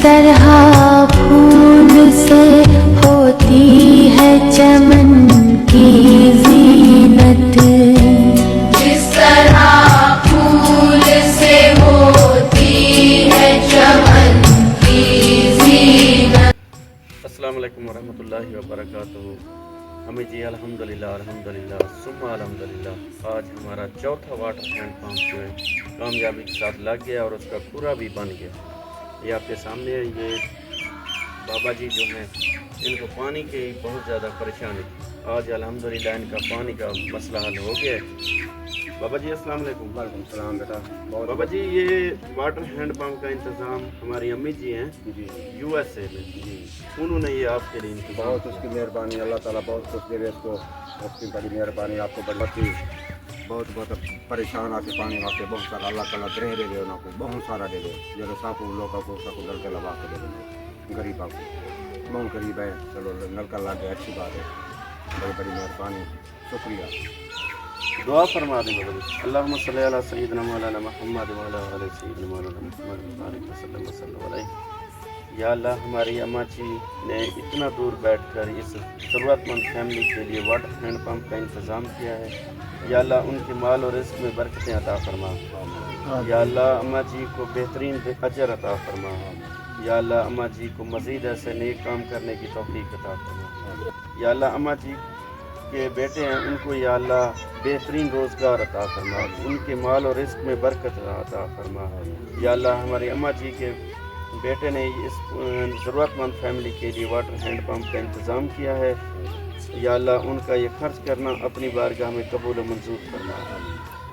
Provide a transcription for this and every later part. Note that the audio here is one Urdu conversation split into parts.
طرح پھول سے ہوتی ہے چمن کی زینت، جس طرح پھول سے ہوتی ہے چمن کی زینت۔ السلام علیکم ورحمۃ اللہ وبرکاتہ۔ ہمیں جی الحمدللہ ثم الحمدللہ، آج ہمارا چوتھا واٹر ہینڈ پمپ جو ہے کامیابی کے ساتھ لگ گیا اور اس کا پورا بھی بن گیا۔ یہ آپ کے سامنے ہے، یہ بابا جی جو ہیں ان کو پانی کی بہت زیادہ پریشانی تھی، آج الحمدللہ ان کا پانی کا مسئلہ حل ہو گیا ہے۔ بابا جی السلام علیکم۔ وعلیکم السلام بیٹا۔ بابا جی یہ واٹر ہینڈ پمپ کا انتظام ہماری امی جی ہیں جی یو ایس اے میں، جی انہوں نے یہ آپ کے لیے انتظام بہت اس کی مہربانی، اللہ تعالیٰ بہت کچھ دے اس کو، اس کی بڑی مہربانی آپ کو بڑی بہت پریشان آتے پانی واسطے بہت سارا اللہ تعالیٰ گرہ دے دے انہوں کو بہت سارا دے دے جو ساکو لوگوں کو ساکو نلکا لگا کے دے دیں غریب آپ کو بہت غریب ہے، چلو نلکا لا کے اچھی بات ہے، بڑی بڑی مہربانی، شکریہ۔ دعا فرما دیں بابا جی۔ اللہم صلی علی سیدنا مولانا محمد وعلی آل سیدنا مولانا محمد وبارک وسلم علیہ۔ یا اللہ ہماری اماں جی نے اتنا دور بیٹھ کر اس ضرورت مند فیملی کے لیے واٹر ہینڈ پمپ کا انتظام کیا ہے، یا اللہ ان کے مال اور رزق میں برکتیں عطا فرما، یا اللہ اماں جی کو بہترین اجر عطا فرما، یا اللہ اماں جی کو مزید ایسے نیک کام کرنے کی توفیق عطا فرما، یا اللہ اماں جی کے بیٹے ہیں ان کو یا اللہ بہترین روزگار عطا فرما، ان کے مال اور رزق میں برکت عطا فرما، یا اللہ ہماری اماں جی کے بیٹے نے اس ضرورت مند فیملی کے لیے واٹر ہینڈ پمپ کا انتظام کیا ہے، یا اللہ ان کا یہ خرچ کرنا اپنی بارگاہ میں قبول و منظور فرما،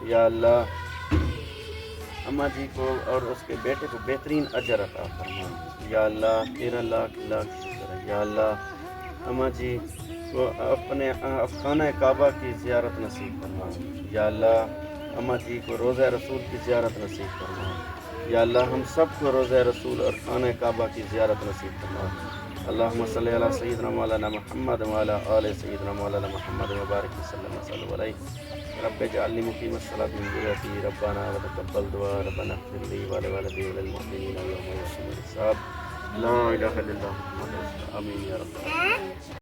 یا اللہ اماں جی کو اور اس کے بیٹے کو بہترین اجر عطا فرما، یا اللہ تیرا لاکھ لاکھ شکر ہے، یا اللہ اماں جی کو اپنے خانہ کعبہ کی زیارت نصیب فرما، یا اللہ اماں جی کو روضہ رسول کی زیارت نصیب فرما، یا اللہ ہم سب کو روضہ رسول اور خانہ کعبہ کی زیارت نصیب فرما۔ اللہم صلی علی سیدنا مولانا محمد وعلی آل سیدنا مولانا محمد وبارک وسلم علیہ۔ رب اجعلنی مقیم الصلاۃ من ذریتی ربنا وتقبل دعاء ربنا اغفر لی ولوالدی وللمؤمنین یوم یقوم الحساب۔ لا الہ الا اللہ محمد رسول اللہ، آمین یا رب العالمین۔